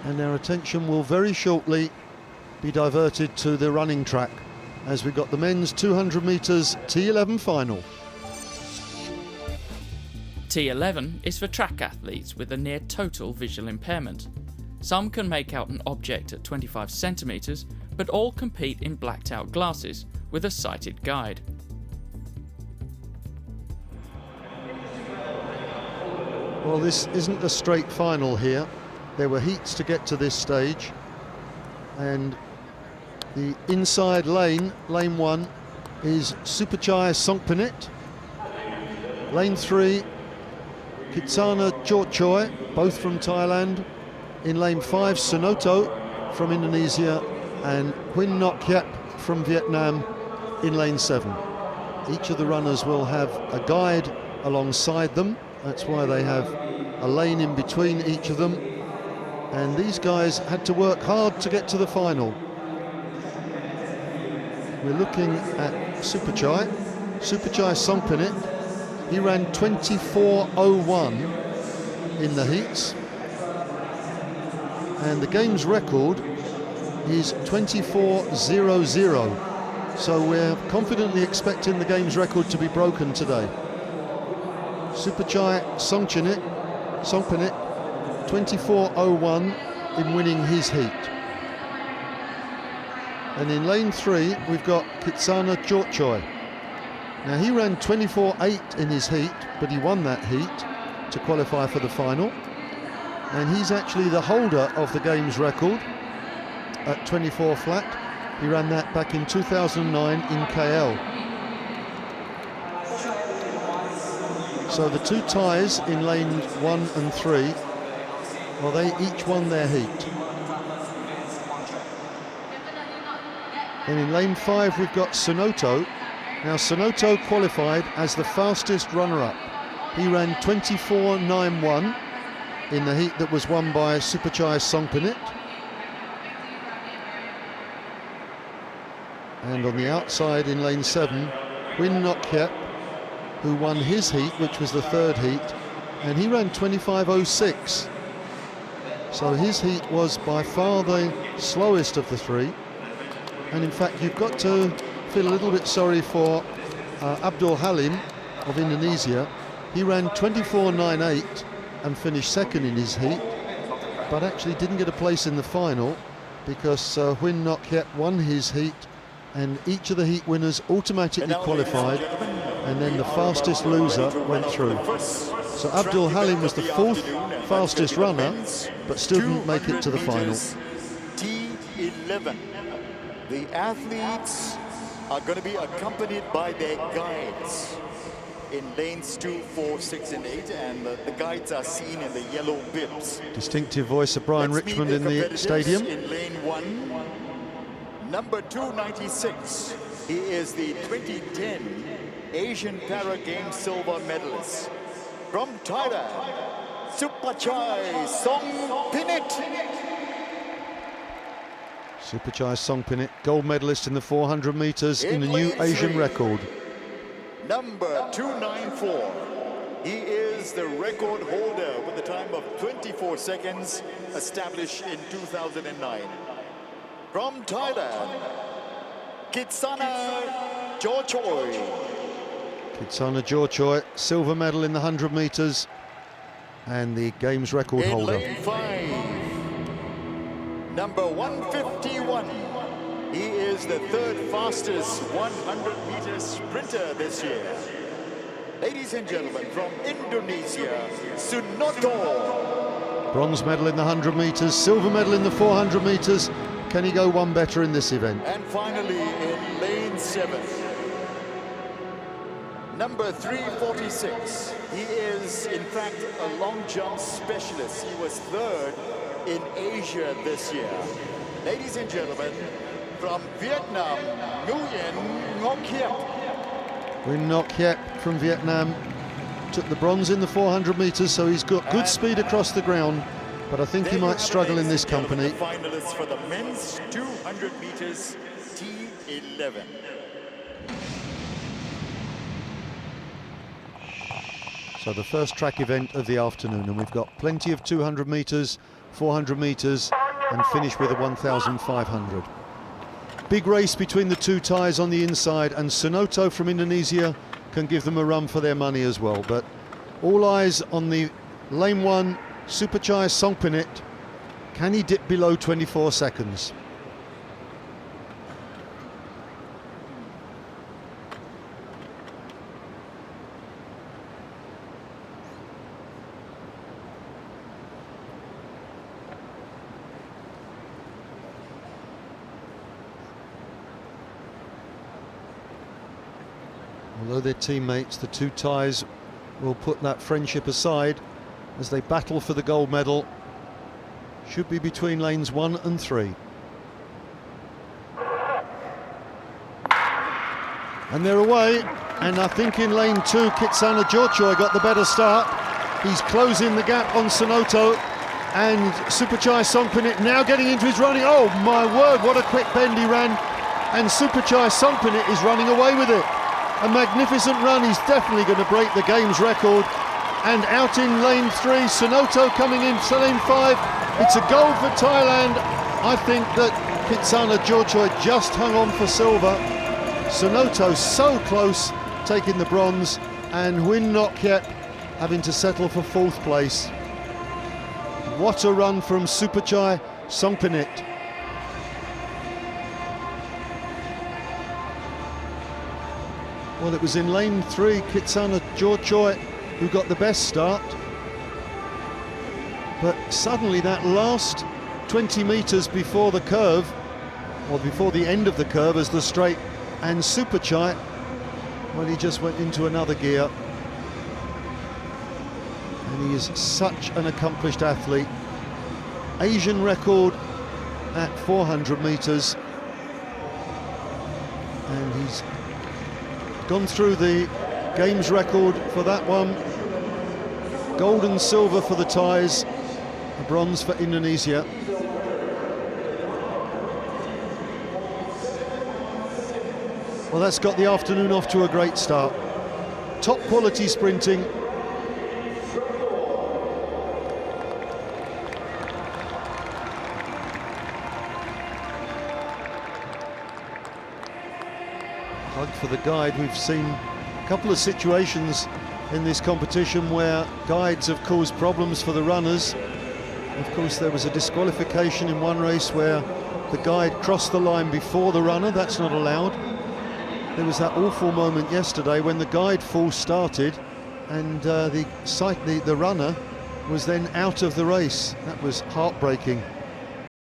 And our attention will very shortly be diverted to the running track as we've got the men's 200 metres T11 final. T11 is for track athletes with a near total visual impairment. Some can make out an object at 25 centimetres, but all compete in blacked out glasses with a sighted guide. Well, this isn't a straight final here. There were heats to get to this stage, and the inside lane, lane 1, is Supachai Songpinit. Lane 3, Kitsana Jorchoi, both from Thailand. In lane 5, Sunoto from Indonesia, and Huyn Ngoc Khiep from Vietnam in lane 7. Each of the runners will have a guide alongside them. That's why they have a lane in between each of them. And these guys had to work hard to get to the final. We're looking at Supachai Songpinit. He ran 24:01 in the heats. And the game's record is 24:00. So we're confidently expecting the game's record to be broken today. Supachai Songpinit, 24:01 in winning his heat. And in lane 3, we've got Kitsana Jorchoi. Now, he ran 24:08 in his heat, but he won that heat to qualify for the final. And he's actually the holder of the game's record at 24 flat. He ran that back in 2009 in KL. So the two Thais in lanes 1 and 3, well, they each won their heat. Then in lane 5, we've got Sunoto. Now, Sunoto qualified as the fastest runner-up. He ran 24:91 in the heat that was won by Supachai Songpinit. And on the outside in lane 7, Huyn Ngoc Khiep, who won his heat, which was the third heat, and he ran 25:06. So his heat was by far the slowest of the three. And in fact, you've got to feel a little bit sorry for Abdul Halim of Indonesia. He ran 24:98 and finished second in his heat, but actually didn't get a place in the final because Huyn Ngoc Khiep won his heat, and each of the heat winners automatically qualified, and then the fastest loser went through. So Abdul Halim was the 4th fastest runner, but still didn't make it to the final. T11. The athletes are going to be accompanied by their guides in lanes 2, 4, 6, and 8, and the guides are seen in the yellow bibs. Distinctive voice of Brian Richmond in the stadium. In lane 1, number 296. He is the 2010 Asian Para Games silver medalist. From Thailand, Supachai Songpinit. Supachai Songpinit, gold medalist in the 400 metres in the new Asian record. Number 294. He is the record holder with a time of 24 seconds, established in 2009. From Thailand, Kitsana Jorchoi. Kitsana Jorchoi, silver medal in the 100 metres and the game's record holder. In lane 5, number 151. He is the 3rd fastest 100-meter sprinter this year. Ladies and gentlemen, from Indonesia, Sunoto. Bronze medal in the 100 metres, silver medal in the 400 metres. Can he go one better in this event? And finally, in lane 7, number 346. He is, in fact, a long jump specialist. He was 3rd in Asia this year. Ladies and gentlemen, from Vietnam, Huyn Ngoc Khiep. Huyn Ngoc Khiep from Vietnam took the bronze in the 400 metres, so he's got good speed across the ground, but I think he might struggle in this company. Finalists for the men's 200 meters T11. So So the first track event of the afternoon, and we've got plenty of 200 metres, 400 metres, and finish with a 1,500. Big race between the two Thais on the inside, and Sunoto from Indonesia can give them a run for their money as well. But all eyes on the lane 1, Suprichai Songpinit. Can he dip below 24 seconds? Although they're teammates, the two Thais will put that friendship aside as they battle for the gold medal. Should be between lanes 1 and 3. And they're away, and I think in lane 2 Kitsana Jorchoy got the better start. He's closing the gap on Sunoto, and Suprichai Songpinit now getting into his running. Oh my word, what a quick bend he ran, and Suprichai Songpinit is running away with it. A magnificent run. He's definitely going to break the game's record. And out in lane 3, Sunoto coming in to lane 5. It's a gold for Thailand. I think that Kitsana Jorchoy just hung on for silver. Sunoto so close, taking the bronze, and Win Nok Yep having to settle for 4th place. What a run from Suprichai Songpinit. Well, it was in lane 3, Kitsana Jorchoy, who got the best start. But suddenly that last 20 metres before the curve, or before the end of the curve as the straight, and Suprichai, well, he just went into another gear. And he is such an accomplished athlete. Asian record at 400 metres. And he's gone through the games record for that one. Gold and silver for the Thais, a bronze for Indonesia. Well, that's got the afternoon off to a great start. Top quality sprinting. Plug for the guide. We've seen a couple of situations in this competition where guides have caused problems for the runners. Of course, there was a disqualification in one race where the guide crossed the line before the runner. That's not allowed. There was that awful moment yesterday when the guide full started and the runner was then out of the race. That was heartbreaking.